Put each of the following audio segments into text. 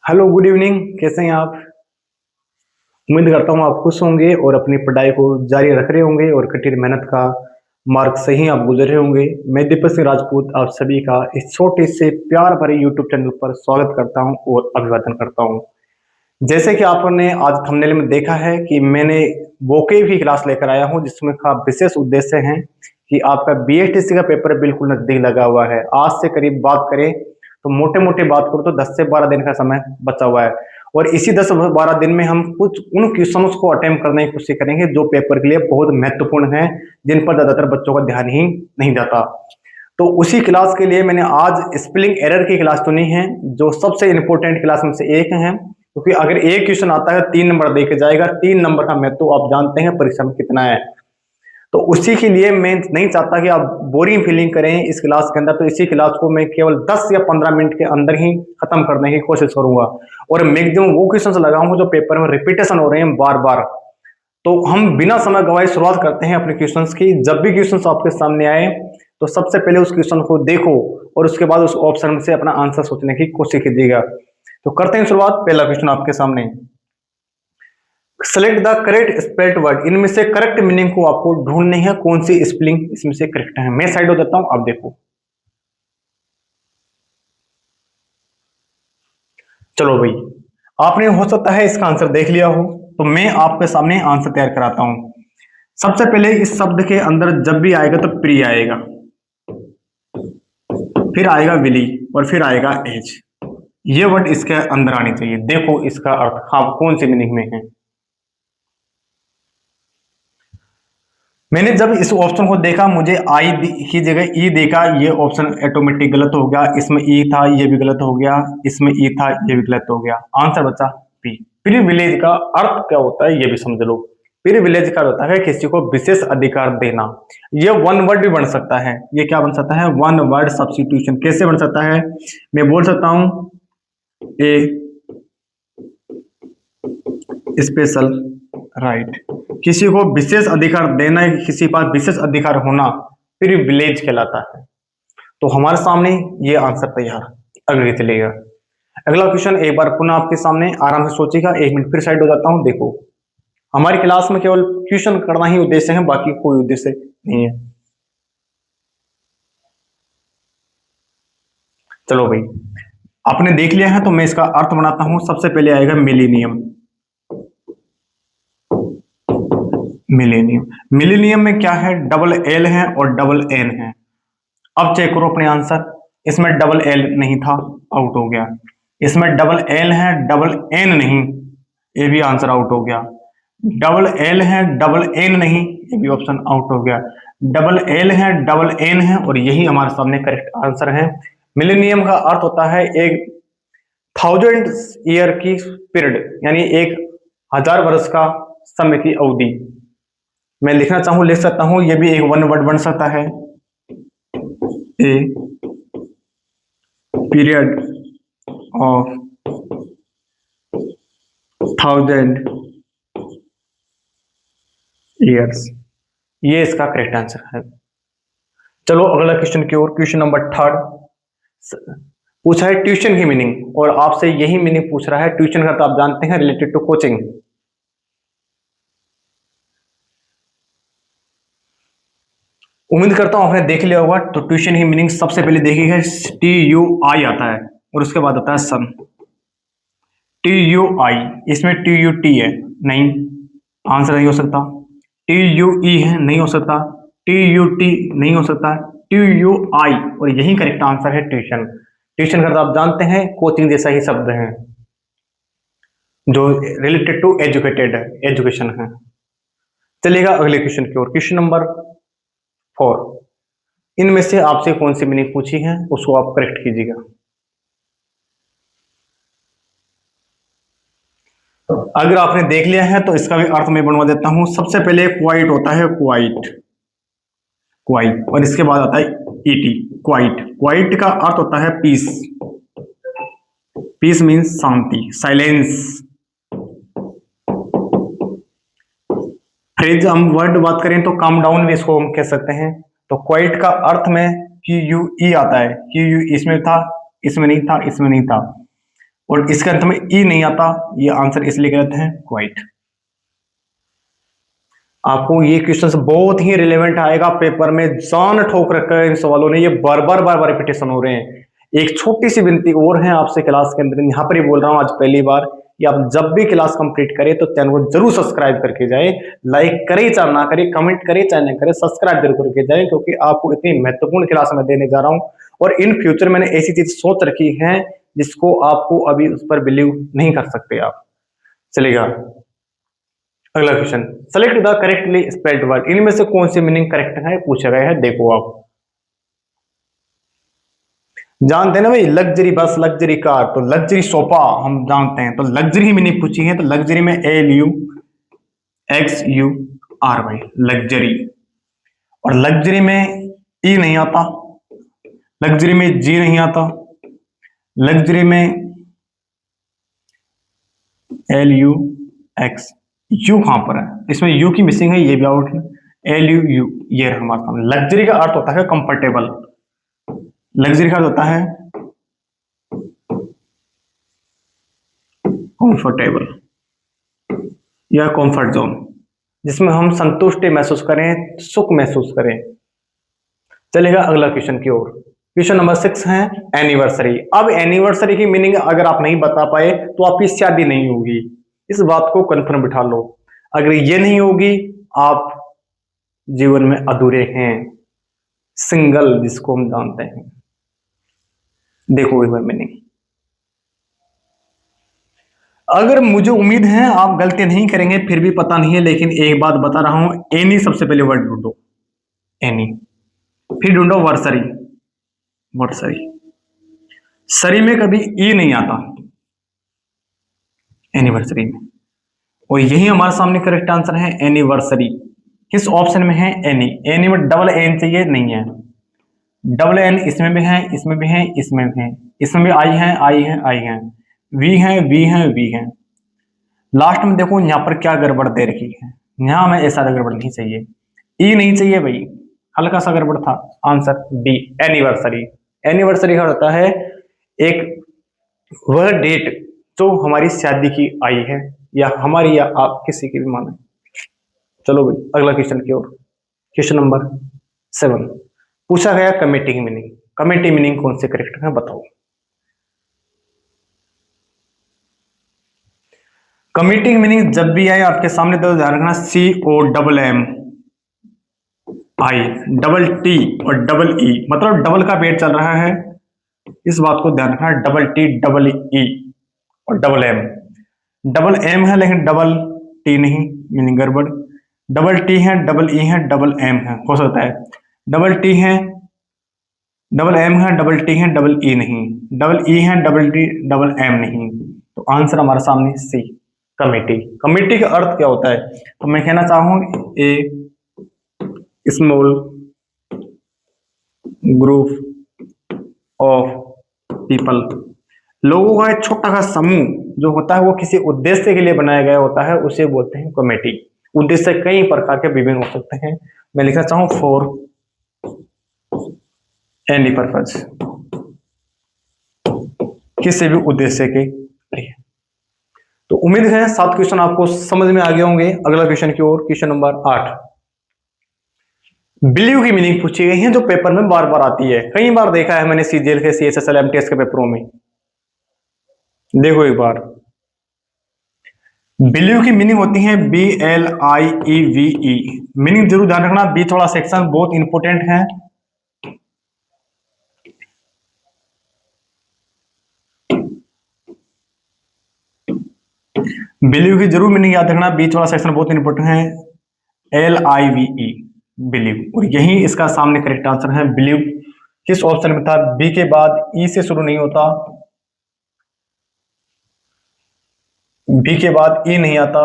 Hello, good evening. कैसे हैं आप? उम्मीद करता हूँ आप खुश होंगे और अपनी पढ़ाई को जारी रख रहे होंगे और कठिन मेहनत का मार्ग से ही आप गुजर रहे होंगे। मैं दीपक सिंह राजपूत आप सभी का इस छोटे से प्यार भरे यूट्यूब चैनल पर स्वागत करता हूँ और अभिवादन करता हूँ। जैसे कि आपने आज थंबनेल में देखा है कि मैंने वोके भी क्लास लेकर आया हूँ, जिसमें का विशेष उद्देश्य है कि आपका बीएसटीसी का पेपर बिल्कुल नजदीक लगा हुआ है। आज से करीब बात करें तो मोटे मोटे बात करो तो 10 से 12 दिन का समय बचा हुआ है और इसी 10-12 दिन में हम कुछ उन क्वेश्चंस को अटेम्प्ट करने की कोशिश करेंगे जो पेपर के लिए बहुत महत्वपूर्ण है, जिन पर ज्यादातर बच्चों का ध्यान ही नहीं जाता। तो उसी क्लास के लिए मैंने आज स्पेलिंग एरर की क्लास चुनी है, जो सबसे इंपॉर्टेंट क्लास में से एक है, क्योंकि अगर एक क्वेश्चन आता है 3 नंबर दे के जाएगा। 3 नंबर का महत्व आप जानते हैं परीक्षा में कितना है। तो उसी के लिए मैं नहीं चाहता कि आप बोरिंग फीलिंग करें इस क्लास के अंदर, तो इसी क्लास को मैं केवल 10 या 15 मिनट के अंदर ही खत्म करने की कोशिश करूंगा और मैक्सिमम वो क्वेश्चंस लगाऊंगा जो पेपर में रिपीटेशन हो रहे हैं बार बार। तो हम बिना समय गवाए शुरुआत करते हैं अपने क्वेश्चंस की। जब भी क्वेश्चंस आपके सामने आए तो सबसे पहले उस क्वेश्चन को देखो और उसके बाद उस ऑप्शन से अपना आंसर सोचने की कोशिश कीजिएगा। तो करते हैं शुरुआत। पहला क्वेश्चन आपके सामने, select the correct spelled word. इनमें से करेक्ट मीनिंग को आपको ढूंढनी है, कौन सी स्पेलिंग इसमें से करेक्ट है। मैं साइड हो जाता हूं, आप देखो। चलो भाई, आपने हो सकता है इसका आंसर देख लिया हो, तो मैं आपके सामने आंसर तैयार कराता हूं। सबसे पहले इस शब्द के अंदर जब भी आएगा तो प्री आएगा, फिर आएगा विली और फिर आएगा एज। ये वर्ड इसके अंदर आनी चाहिए। देखो इसका अर्थ हाँ कौन सी मीनिंग में है। मैंने जब इस ऑप्शन को देखा, मुझे आई की जगह ई देखा, ये ऑप्शन ऑटोमेटिक गलत हो गया। इसमें ई था, ये भी गलत हो गया। इसमें ई था, ये भी गलत हो गया। आंसर बचा पी। प्रिविलेज का अर्थ क्या होता है ये भी समझ लो। प्रिविलेज का होता है किसी को विशेष अधिकार देना। ये वन वर्ड भी बन सकता है। ये क्या बन सकता है? One word substitution. कैसे बन सकता है? मैं बोल सकता हूं ए स्पेशल राइट। किसी को विशेष अधिकार देना, किसी पास विशेष अधिकार होना प्रिविलेज कहलाता है। तो हमारे सामने ये आंसर तैयार। अगले चलेगा अगला क्वेश्चन। एक बार पुनः आपके सामने आराम से सोचिएगा। 1 मिनट फिर साइड हो जाता हूं। देखो, हमारी क्लास में केवल क्वेश्चन करना ही उद्देश्य है, बाकी कोई उद्देश्य नहीं है। चलो भाई, आपने देख लिया है तो मैं इसका अर्थ बनाता हूं। सबसे पहले आएगा मिलीनियम। मिलेनियम। मिलेनियम में क्या है? डबल एल है और डबल एन है। अब चेक करो अपने आंसर। इसमें डबल एल नहीं था, आउट हो गया। इसमें डबल एल है, डबल एन नहीं, ये भी आंसर आउट हो गया। डबल एल है, डबल एन नहीं, ये भी ऑप्शन आउट हो गया। डबल एल है, डबल एन है और यही हमारे सामने करेक्ट आंसर है। मिलेनियम का अर्थ होता है एक 1000 ईयर की पीरियड, यानी 1000 वर्ष का समय की अवधि। मैं लिखना चाहूं लिख सकता हूं, यह भी एक वन वर्ड बन सकता है। A period of 1000 years. ये इसका करेक्ट आंसर है। चलो अगला क्वेश्चन की ओर। क्वेश्चन नंबर 3 पूछा है ट्यूशन की मीनिंग, और आपसे यही मीनिंग पूछ रहा है। ट्यूशन का तो आप जानते हैं, रिलेटेड टू कोचिंग। उम्मीद करता हूं आपने देख लिया होगा। तो ट्यूशन की मीनिंग सबसे पहले देखी है, TUI आता है और उसके बाद आता है सन। TUI, इसमें TUT है नहीं, आंसर नहीं हो सकता। TUE है नहीं हो सकता। TUT नहीं हो सकता। TUI, और यही करेक्ट आंसर है ट्यूशन। ट्यूशन का तो आप जानते हैं कोचिंग जैसा ही शब्द है, जो रिलेटेड टू एजुकेटेड है, एजुकेशन है। चलिएगा अगले क्वेश्चन की ओर। क्वेश्चन नंबर 4, इनमें से आपसे कौन सी मीनिंग पूछी है उसको आप करेक्ट कीजिएगा। अगर आपने देख लिया है तो इसका भी अर्थ मैं बनवा देता हूं। सबसे पहले क्वाइट होता है, क्वाइट, क्वाइट, और इसके बाद आता है ईटी, क्वाइट। क्वाइट का अर्थ होता है पीस। पीस मीन्स शांति, साइलेंस। फ्रेज हम वर्ड बात करें तो काम डाउन भी इसको हम कह सकते हैं। तो क्वाइट का अर्थ में QUE आता है। QUE इसमें था, इसमें नहीं था, इसमें नहीं था। और इसके अंत में ई नहीं आता, ये आंसर इसलिए कहते हैं क्वाइट। आपको ये क्वेश्चन बहुत ही रिलेवेंट आएगा पेपर में, जान ठोक रखा है इन सवालों ने, ये बार बार रिपीटेशन हो रहे हैं। एक छोटी सी विनती और है आपसे क्लास के अंदर, यहाँ पर ही बोल रहा हूँ आज पहली बार, कि आप जब भी क्लास कंप्लीट करें तो चैनल को जरूर सब्सक्राइब करके जाए, लाइक करे चाहे ना करे, कमेंट करे चाहे ना करे, सब्सक्राइब जरूर करके जाए, क्योंकि आपको इतनी महत्वपूर्ण क्लास में देने जा रहा हूँ। और इन फ्यूचर मैंने ऐसी चीज सोच रखी है जिसको आपको अभी उस पर बिलीव नहीं कर सकते आप। चलेगा अगला question, select the correctly spelled word, इनमें से कौन सी मीनिंग करेक्ट है पूछा गया है। देखो आप जानते हैं ना भाई, लग्जरी बस, लग्जरी कार, तो लग्जरी सोफा हम जानते हैं, तो लग्जरी ही मीनिंग पूछी है, तो लग्जरी में LUXURY लग्जरी, और लग्जरी में ई नहीं आता, लग्जरी में जी नहीं आता, लग्जरी में LUX, यू कहां पर है, इसमें यू की मिसिंग है, ये भी आउट है, LUU ये हमारे सामने। लग्जरी का अर्थ होता है कंफर्टेबल, लग्जरी का अर्थ होता है कंफर्टेबल या कंफर्ट जोन, जिसमें हम संतुष्टि महसूस करें, सुख महसूस करें। चलेगा अगला क्वेश्चन की ओर। क्वेश्चन नंबर 6 है एनिवर्सरी। अब एनिवर्सरी की मीनिंग अगर आप नहीं बता पाए तो आपकी शादी नहीं होगी, इस बात को कंफर्म बिठा लो। अगर ये नहीं होगी आप जीवन में अधूरे हैं, सिंगल जिसको हम जानते हैं। देखो एक बार मीनिंग, अगर मुझे उम्मीद है आप गलती नहीं करेंगे, फिर भी पता नहीं है, लेकिन एक बात बता रहा हूं, एनी सबसे पहले वर्ड ढूंढो, एनी, फिर ढूंढो वर्सरी, वर्सरी, सरी में कभी ई नहीं आता एनिवर्सरी में, और यही हमारे सामने करेक्ट आंसर है एनिवर्सरी। किस ऑप्शन में है एनी, एनी में डबल एन चाहिए, नहीं है, डबल एन इसमें भी है, इसमें भी है, इसमें भी है, इसमें भी आई है, आई है, आई है, वी है, वी है, वी है। लास्ट में देखो यहाँ पर क्या गड़बड़ दे रखी है, यहाँ हमें ऐसा गड़बड़ नहीं चाहिए, ई नहीं चाहिए भाई, हल्का सा गड़बड़ था। Answer B anniversary. एनिवर्सरी का होता है एक वह डेट जो हमारी शादी की आई है, या हमारी या आप किसी की भी माने। चलो भाई अगला क्वेश्चन की ओर। क्वेश्चन नंबर 7 पूछा गया कमेटी की मीनिंग। कमेटी मीनिंग कौन से करेक्ट है बताओ। कमेटी की मीनिंग जब भी आए आपके सामने तो ध्यान रखना, COMMI, डबल T और डबल E, मतलब डबल का पेड़ चल रहा है, इस बात को ध्यान रखना, डबल T डबल E और डबल M। डबल M है लेकिन डबल T नहीं, मीनिंग गड़बड़। डबल T है, डबल E है, डबल M है, हो सकता है डबल T है, डबल M है, डबल T है, डबल E नहीं, डबल E है, डबल T डबल M नहीं। तो आंसर हमारे सामने सी कमेटी। कमेटी का अर्थ क्या होता है, तो मैं कहना चाहूँ ए स्मॉल ग्रुप ऑफ पीपल, लोगों का एक छोटा सा समूह जो होता है वो किसी उद्देश्य के लिए बनाया गया होता है, उसे बोलते हैं कमेटी। उद्देश्य कई प्रकार के विभिन्न हो सकते हैं, मैं लिखना चाहूँ फॉर एनी पर्पज, किसी भी उद्देश्य के लिए। तो उम्मीद है 7 क्वेश्चन आपको समझ में आ गए होंगे। अगला क्वेश्चन की ओर, क्वेश्चन नंबर 8। बिलीव की मीनिंग पूछी गई है जो पेपर में बार बार आती है, कई बार देखा है मैंने CGL के, CHSL MTS के पेपरों में। देखो एक बार, बिलीव की मीनिंग होती है BLIEVE। मीनिंग जरूर ध्यान रखना, बी थोड़ा सेक्शन बहुत इंपोर्टेंट है। बिलीव की जरूर मीनिंग याद रखना, बीच वाला सेक्शन बहुत इंपोर्टेंट है, LIVE बिलीव, और यही इसका सामने करेक्ट आंसर है बिलीव। किस ऑप्शन में था, बी के बाद ई से शुरू नहीं होता, बी के बाद ई नहीं आता,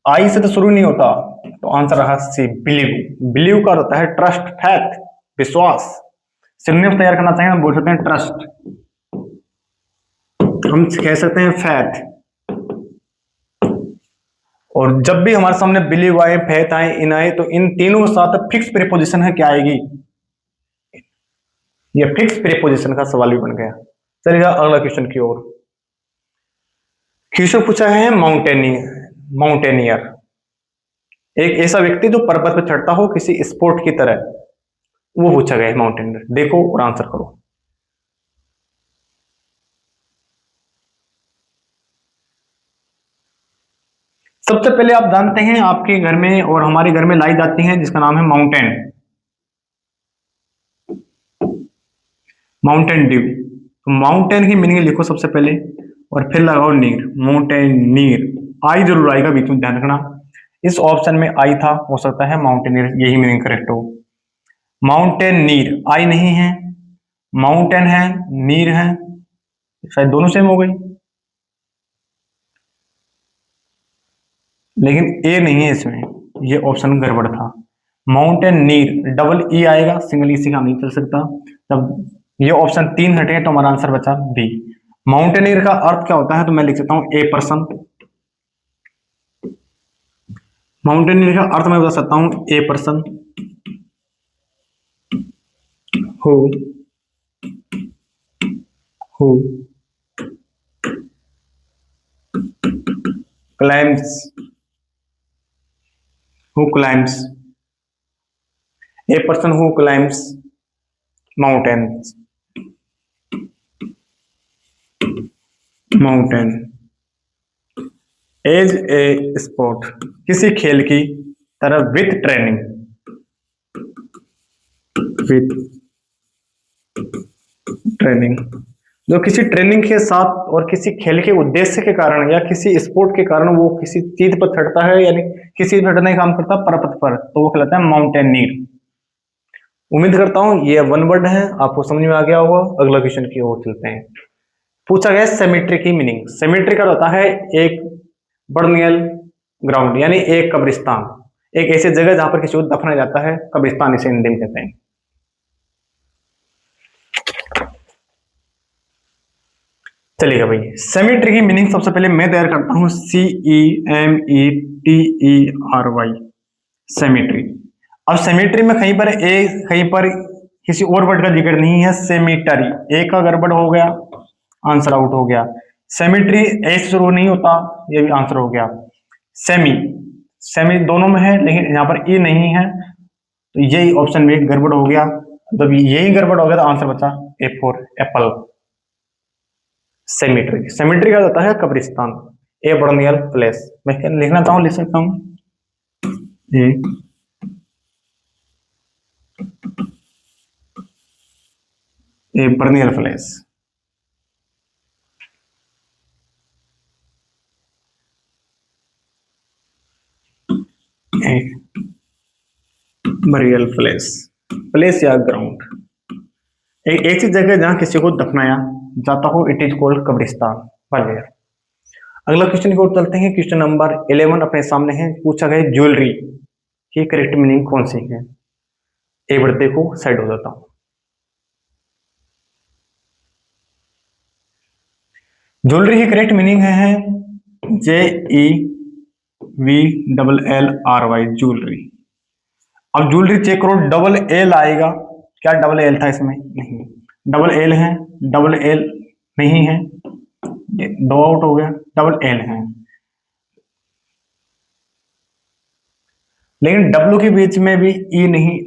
आई से तो शुरू नहीं होता, तो आंसर रहा सी बिलीव। बिलीव का होता है ट्रस्ट, फैथ, विश्वास। सिनोनिम तैयार करना चाहिए, हम बोल सकते हैं ट्रस्ट, हम कह सकते हैं फैथ। और जब भी हमारे सामने बिलीव आए, फैथ आए, इन आए, तो इन तीनों के साथ फिक्स प्रीपोजिशन है, क्या आएगी, ये फिक्स प्रीपोजिशन का सवाल भी बन गया। चलिएगा अगला क्वेश्चन की ओर। क्वेश्चन पूछा है माउंटेनियर, एक ऐसा व्यक्ति जो पर्वत पर चढ़ता हो किसी स्पोर्ट की तरह, वो पूछा गया है माउंटेनियर। देखो और आंसर करो। सबसे पहले आप जानते हैं आपके घर में और हमारे घर में लाई जाती है जिसका नाम है माउंटेन, माउंटेन ड्यू। तो माउंटेन की मीनिंग लिखो सबसे पहले और फिर लगाओ नीर, माउंटेनियर। आई जरूर आएगा, बीच में ध्यान रखना। इस ऑप्शन में आई था, हो सकता है माउंटेनियर यही मीनिंग करेक्ट हो। माउंटेन नीर, आई नहीं है, माउंटेन है, नीर है, शायद दोनों सेम हो गई, लेकिन ए नहीं है इसमें, ये ऑप्शन गड़बड़ था। माउंटेन नीर डबल ई आएगा, सिंगल ई से काम नहीं चल सकता। तब ये ऑप्शन 3 हटे तो हमारा आंसर बचा बी। माउंटेनियर का अर्थ क्या होता है, तो मैं लिख सकता हूं ए पर्सन। माउंटेनियर का अर्थ मैं बता सकता हूं a person who climbs who climbs a person who climbs mountains mountain as a sport, किसी खेल की तरह with training जो किसी ट्रेनिंग के साथ और किसी खेल के उद्देश्य के कारण या किसी स्पोर्ट के कारण वो किसी चीज पर चढ़ता है, यानी किसी चढ़ने का काम करता है पर्वत पर, तो वो कहलाता है माउंटेनियर। उम्मीद करता हूं ये वन वर्ड है, आपको समझ में आ गया होगा। अगला क्वेश्चन की ओर चलते हैं। पूछा गया सेमेट्री की मीनिंग। सेमेट्री का होता है एक बर्नियल ग्राउंड, यानी एक कब्रिस्तान, एक ऐसी जगह जहां पर किसी को दफनाया जाता है, कब्रिस्तान इसे हिंदी में कहते हैं। चलिएगा भाई, सेमेट्री की मीनिंग सबसे पहले मैं तैयार करता हूं, CEMETRY, सेमेट्री। अब सेमेट्री में कहीं पर ए, कहीं पर किसी और वर्ड का जिक्र नहीं है, सेमेटरी, ए का गड़बड़ हो गया, आंसर आउट हो गया। सेमेट्री ए से शुरू नहीं होता, ये भी आंसर हो गया। सेमी दोनों में है, लेकिन यहाँ पर ई नहीं है, तो यही ऑप्शन में गड़बड़ हो गया। जब यही गड़बड़ हो गया तो आंसर बचा ए फॉर एप्पल, सेमेट्री का होता है कब्रिस्तान, ए बर्नियल प्लेस। मैं लिखना चाहूँ लिख सकता हूँ, ए बर्नियल प्लेस। बरियल प्लेस, प्लेस या ग्राउंड, एक ऐसी जगह जहां किसी को दफनाया जाता हो, इट इज कॉल्ड कब्रिस्तान। अगला क्वेश्चन की ओर चलते हैं। क्वेश्चन नंबर 11 अपने सामने है। पूछा गया ज्वेलरी की करेक्ट मीनिंग कौन सी है। एक बार देखो, साइड हो जाता हूं। ज्वेलरी की करेक्ट मीनिंग है JEWLLRY, ज्वेलरी। अब ज्वेलरी चेक करो, डबल एल आएगा क्या, डबल एल था इसमें, नहीं, डबल एल है, डबल एल नहीं है, ये दो आउट हो गया, डबल एल है। लेकिन डब्ल्यू के बीच में भी ई नहीं,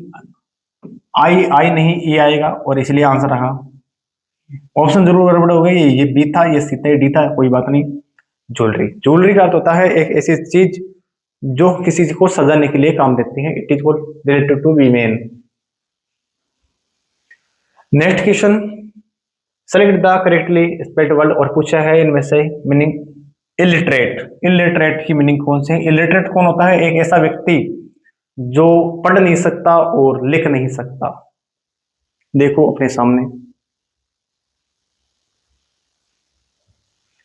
आई नहीं, ई आएगा, और इसलिए आंसर रहा ऑप्शन जरूर गड़बड़ हो गई। ये बी था, ये सी था, डी था, कोई बात नहीं। ज्वेलरी का अर्थ होता है एक ऐसी चीज जो किसी को सजाने के लिए काम देती है, it is called related to women. Next question, select the correctly spelled word, और पूछा है इनमें से मीनिंग इलिटरेट। इलिटरेट की मीनिंग कौन सी है। इलिटरेट कौन होता है, एक ऐसा व्यक्ति जो पढ़ नहीं सकता और लिख नहीं सकता। देखो अपने सामने,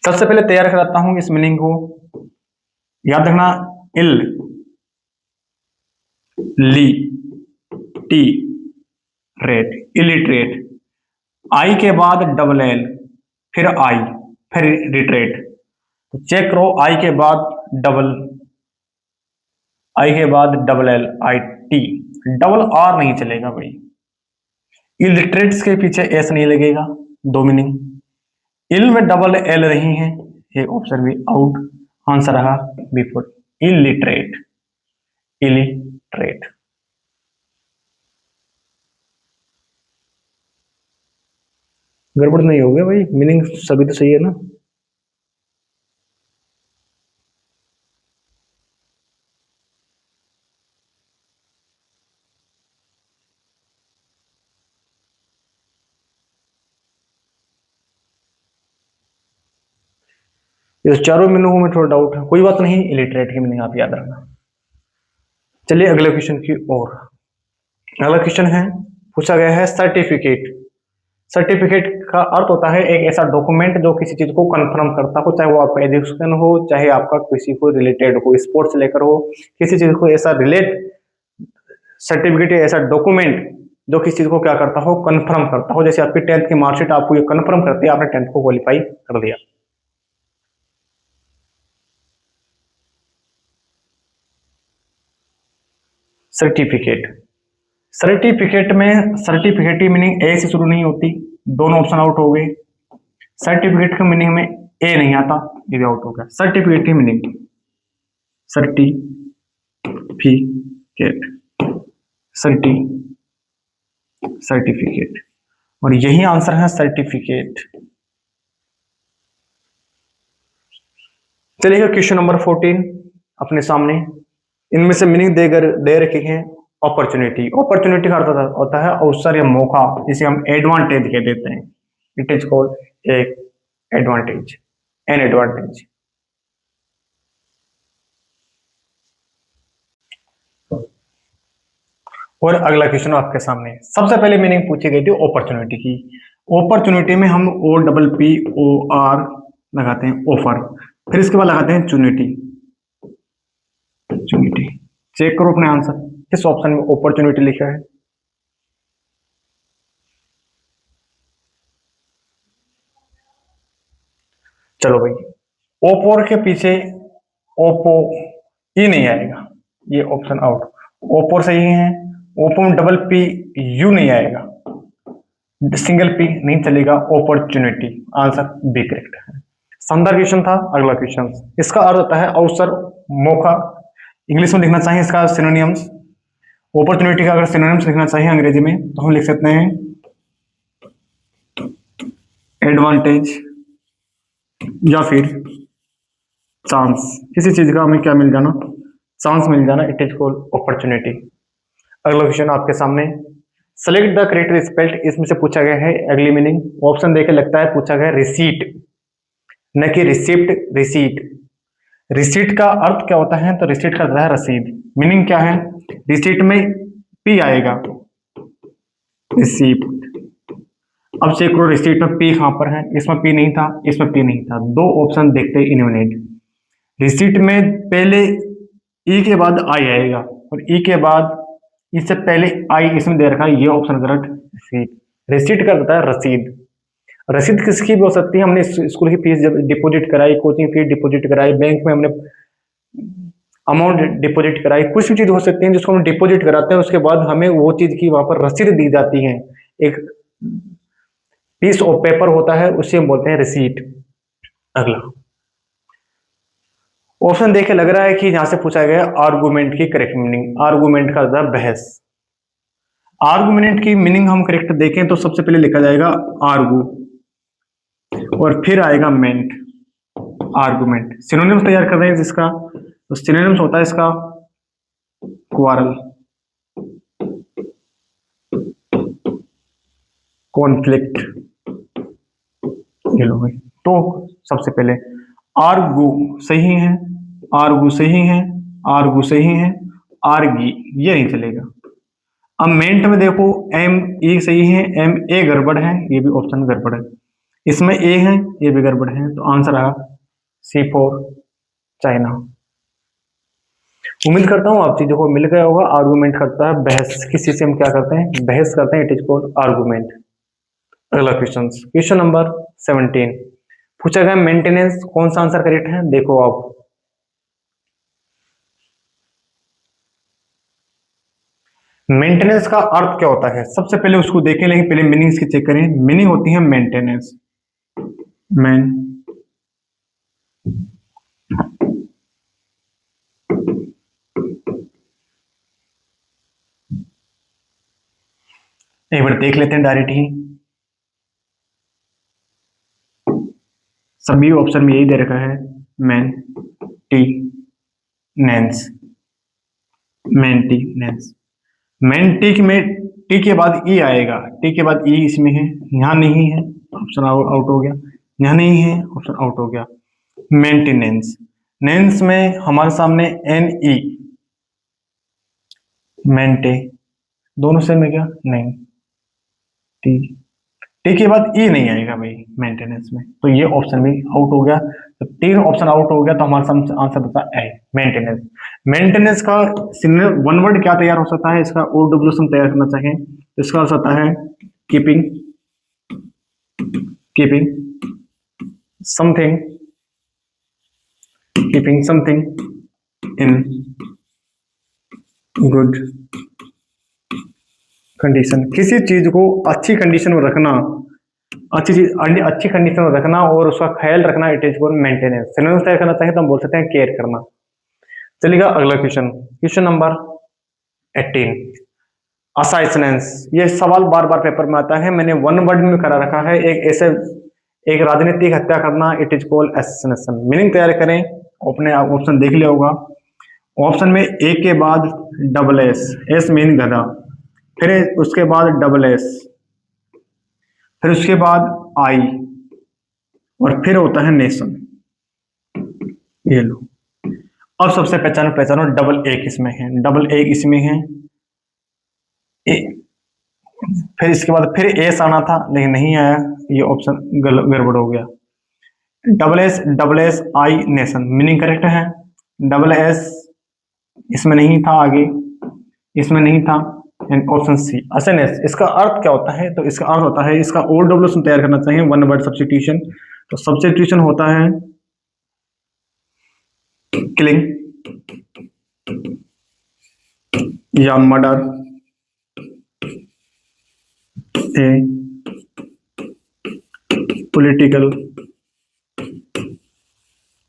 सबसे पहले तैयार कराता हूं इस मीनिंग को, याद रखना, इल ली टी रेट, इलिटरेट, आई के बाद डबल एल, फिर आई, फिर रिट्रेट। तो चेक करो, आई के बाद double L I T, double R नहीं चलेगा भाई। इलिटरेट्स के पीछे एस नहीं लगेगा, दो मीनिंग। इल में डबल एल नहीं है, ये ऑप्शन भी आउट, आंसर रहा बिफोर इलिटरेट, इलिटरेट। गड़बड़ नहीं हो गया भाई, मीनिंग सभी तो सही है ना। इस चारों मीनिंगों में थोड़ा डाउट है, कोई बात नहीं, इलिटरेट की मीनिंग आप याद रखना। चलिए अगले क्वेश्चन की ओर। अगला क्वेश्चन है, पूछा गया है सर्टिफिकेट। सर्टिफिकेट का अर्थ होता है एक ऐसा डॉक्यूमेंट जो किसी चीज को कंफर्म करता हो, चाहे वो आपका एजुकेशन हो, चाहे आपका किसी को रिलेटेड हो, स्पोर्ट्स से लेकर हो, किसी चीज को ऐसा रिलेट, सर्टिफिकेट ऐसा डॉक्यूमेंट जो किसी चीज को क्या करता हो, कंफर्म करता हो। जैसे आपकी 10th की मार्कशीट आपको ये कंफर्म करती है आपने 10th को क्वालिफाई कर दिया। सर्टिफिकेट, सर्टिफिकेट में सर्टिफिकेट की मीनिंग ए से शुरू नहीं होती, दोनों ऑप्शन आउट हो गए। सर्टिफिकेट की मीनिंग में ए नहीं आता, ये भी आउट हो गया। सर्टिफिकेट की मीनिंग सर्टिफिकेट, सर्टिफिकेट, और यही आंसर है सर्टिफिकेट। चलिए क्वेश्चन नंबर 14 अपने सामने, इनमें से मीनिंग दे रखे हैं। अपॉर्चुनिटी, अपॉर्चुनिटी का अर्थ होता है अवसर या मौका, जिसे हम एडवांटेज कह देते हैं। इट इज कॉल्ड एक एडवांटेज, एन एडवांटेज। और अगला क्वेश्चन आपके सामने, सबसे पहले मीनिंग पूछी गई थी अपॉर्चुनिटी की। अपॉर्चुनिटी में हम OPPOR लगाते हैं, ऑफर, फिर इसके बाद लगाते हैं चुनिटी, चुनिटी। चेक करो अपने आंसर, किस ऑप्शन में अपॉर्चुनिटी लिखा है। चलो भाई, ओपोर के पीछे ओप्पो ई नहीं आएगा, ये ऑप्शन आउट। ओपोर सही है, ओप्पो में डबल पी यू नहीं आएगा, सिंगल पी नहीं चलेगा, अपॉर्चुनिटी, आंसर बी करेक्ट है। शानदार क्वेश्चन था। अगला क्वेश्चन, इसका अर्थ होता है अवसर, मौका। इंग्लिश में लिखना चाहिए इसका सिनोनिम्स, अपॉर्चुनिटी का अगर सिनोनिम्स लिखना चाहिए अंग्रेजी में तो हम लिख सकते हैं एडवांटेज या फिर चांस। किसी चीज का हमें क्या मिल जाना, चांस मिल जाना, इट इज कॉल्ड अपॉर्चुनिटी। अगला क्वेश्चन आपके सामने, सेलेक्ट द करेक्ट स्पेल्ड, इसमें से पूछा गया है अगली मीनिंग। ऑप्शन देखे लगता है पूछा गया रिसीट, न कि रिसिप्ट, रिसीट। रिसीट का अर्थ क्या होता है, तो रिसीट का अर्थ है रसीद। मीनिंग क्या है, रिसीट में पी आएगा, रिसीप्ट। अब चेक करो रिसीट में पी कहां पर है, इसमें पी नहीं था, इसमें पी नहीं था, दो ऑप्शन देखते हैं इन्यूमरेट। रिसीट में पहले ई के बाद आई आएगा, और ई के बाद इससे पहले आई इसमें दे रखा है, ये ऑप्शन गलत। रिसीट, रिसीट का होता है रसीद। रसीद किसकी भी हो सकती है, हमने स्कूल की फीस जब डिपॉजिट कराई, कोचिंग फीस डिपॉजिट कराई, बैंक में हमने अमाउंट डिपॉजिट कराई, कुछ भी चीज हो सकती है जिसको हम डिपॉजिट कराते हैं, उसके बाद हमें वो चीज की वहां पर रसीद दी जाती है, एक पीस ऑफ पेपर होता है, उसे हम बोलते हैं रिसीट। अगला ऑप्शन देखे लग रहा है कि यहां से पूछा गया आर्गुमेंट की करेक्ट मीनिंग। आर्गुमेंट का अर्थ है बहस। आर्गुमेंट की मीनिंग हम करेक्ट देखें तो सबसे पहले लिखा जाएगा आर्गू, और फिर आएगा मेंट, आर्गुमेंट। सिनोनिम्स तैयार कर रहे हैं जिसका, तो सिनोनिम्स होता है इसका क्वारल, कॉन्फ्लिक्ट। ये लो भाई, तो सबसे पहले आर्गू सही है, आर्गू सही है, आर्गू सही है, आर्गी ये नहीं चलेगा। अब मेंट में देखो एम ई सही है, एम ए गड़बड़ है, ये भी ऑप्शन गड़बड़ है, इसमें ए है, ये भी गड़बड़ है, तो आंसर आया C4 चाइना। उम्मीद करता हूं आप चीजों को मिल गया होगा। आर्गुमेंट करता है बहस, किसी से हम क्या करते हैं, बहस करते हैं, इट इज कॉल्ड आर्गुमेंट। अगला क्वेश्चन, क्वेश्चन नंबर 17 पूछा गया मेंटेनेंस, कौन सा आंसर करेक्ट है, देखो आप। मेंटेनेंस का अर्थ क्या होता है, सबसे पहले उसको देखें, लेकिन पहले मीनिंग्स की चेक करें। मीनिंग होती है मेंटेनेंस, एक बार देख लेते हैं डायरेक्ट ही, सभी ऑप्शन में यही दे रखा है, मेंटेनेंस, मेंटेनेंस। मेंटिक में टी के बाद ई आएगा, टी के बाद ई इसमें है, यहाँ नहीं है, ऑप्शन आउट हो गया, यहाँ नहीं है, ऑप्शन आउट हो गया। मेंटेनेंस, नेंस में हमारे सामने एन ई, मेंटे, दोनों से में क्या नहीं, टी, टी के बाद ई नहीं आएगा भाई मेंटेनेंस में, तो ये ऑप्शन भी आउट हो गया। तो तीन ऑप्शन आउट हो गया, तो हमारा आंसर बता ए, मेंटेनेंस। मेंटेनेंस का वन वर्ड क्या तैयार हो सकता है, इसका OWS तैयार करना चाहिए, तो इसका अर्थ होता है keeping, keeping something, keeping something in good condition, किसी चीज को अच्छी कंडीशन में रखना, अच्छी कंडीशन में रखना और उसका ख्याल रखना, it is called maintenance. Synonyms तैयार करना चाहिए तो हम बोल सकते हैं केयर करना। चलिएगा अगला क्वेश्चन, क्वेश्चन नंबर 18, असाइनेंस। ये सवाल बार बार पेपर में आता है, मैंने वन वर्ड में करा रखा है, एक राजनीतिक हत्या करना, it is called assassination. Meaning तैयार करें, अपने आप ऑप्शन देख लिया होगा। ऑप्शन में ए के बाद डबल एस, एस मीन गधा, फिर उसके बाद डबल एस, फिर उसके बाद आई, और फिर होता है नेशन। ये लो, अब सबसे पहचानो डबल ए किसमें है, डबल ए इसमें है, ए, फिर इसके बाद फिर एस आना था लेकिन नहीं आया, ये ऑप्शन गड़बड़ हो गया। Double S I nation, meaning correct है। डबल एस इसमें नहीं था, आगे इसमें नहीं था, एंड ऑप्शन सी असनेस। इसका अर्थ क्या होता है, तो इसका अर्थ होता है, इसका OWS तैयार करना चाहिए, वन वर्ड सब्स्टिट्यूशन। तो सब्स्टिट्यूशन होता है किलिंग या मर्डर ए पॉलिटिकल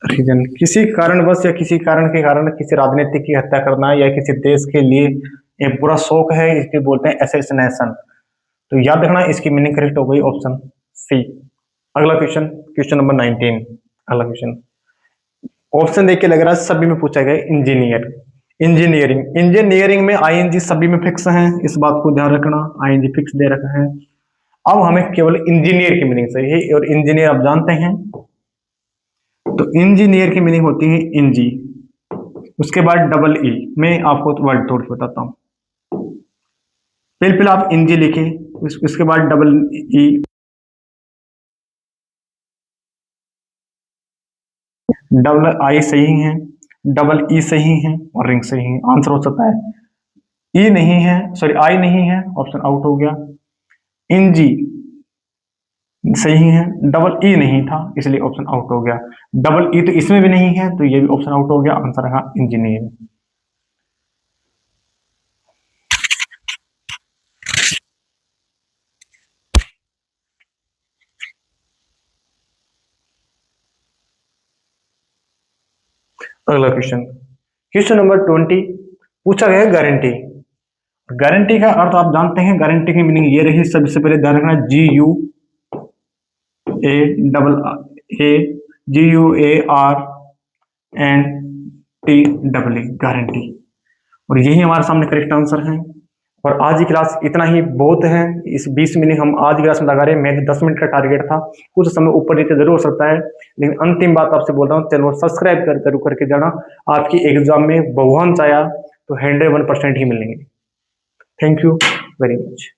रीजन, किसी कारणवश या किसी कारण के कारण किसी राजनीतिक की हत्या करना या किसी देश के लिए एक बुरा शौक है, इसके बोलते हैं असैसिनेशन। तो याद रखना, इसकी मीनिंग करेक्ट हो गई ऑप्शन सी। अगला क्वेश्चन, क्वेश्चन नंबर 19, अगला क्वेश्चन ऑप्शन देख के लग रहा है सभी में पूछा गया इंजीनियर, इंजीनियरिंग। इंजीनियरिंग में आईएनजी सभी में फिक्स है, इस बात को ध्यान रखना, आईएनजी फिक्स दे रखा है। अब हमें केवल इंजीनियर की मीनिंग चाहिए, और इंजीनियर आप जानते हैं, तो इंजीनियर की मीनिंग होती है इंजी, उसके बाद डबल ई। मैं आपको वर्ड थोड़ी बताता हूं, पहले आप इंजी लिखे, उसके बाद डबल ई, डबल आई सही है, डबल ई सही है, और रिंग सही है। आंसर हो सकता है ई नहीं है, सॉरी आई नहीं है, ऑप्शन आउट हो गया। इंजी सही है, डबल ई नहीं था इसलिए ऑप्शन आउट हो गया। डबल ई तो इसमें भी नहीं है, तो ये भी ऑप्शन आउट हो गया, आंसर रहा इंजीनियरिंग। अगला क्वेश्चन, क्वेश्चन नंबर 20, पूछा गया गारंटी। गारंटी का अर्थ आप जानते हैं, गारंटी की मीनिंग ये रही, सबसे पहले ध्यान रखना, GUARNTE, गारंटी। और यही हमारे सामने करेक्ट आंसर है। और आज की क्लास इतना ही बहुत है, इस 20 मिनट हम आज की क्लास में लगा रहे हैं। मैं 10 मिनट का टारगेट था, कुछ समय ऊपर नीचे जरूर हो सकता है, लेकिन अंतिम बात आपसे बोल रहा हूँ, चैनल को सब्सक्राइब जरूर करके जाना। आपकी एग्जाम में भगवान चाहा तो 101% ही मिलेंगे। Thank you very much.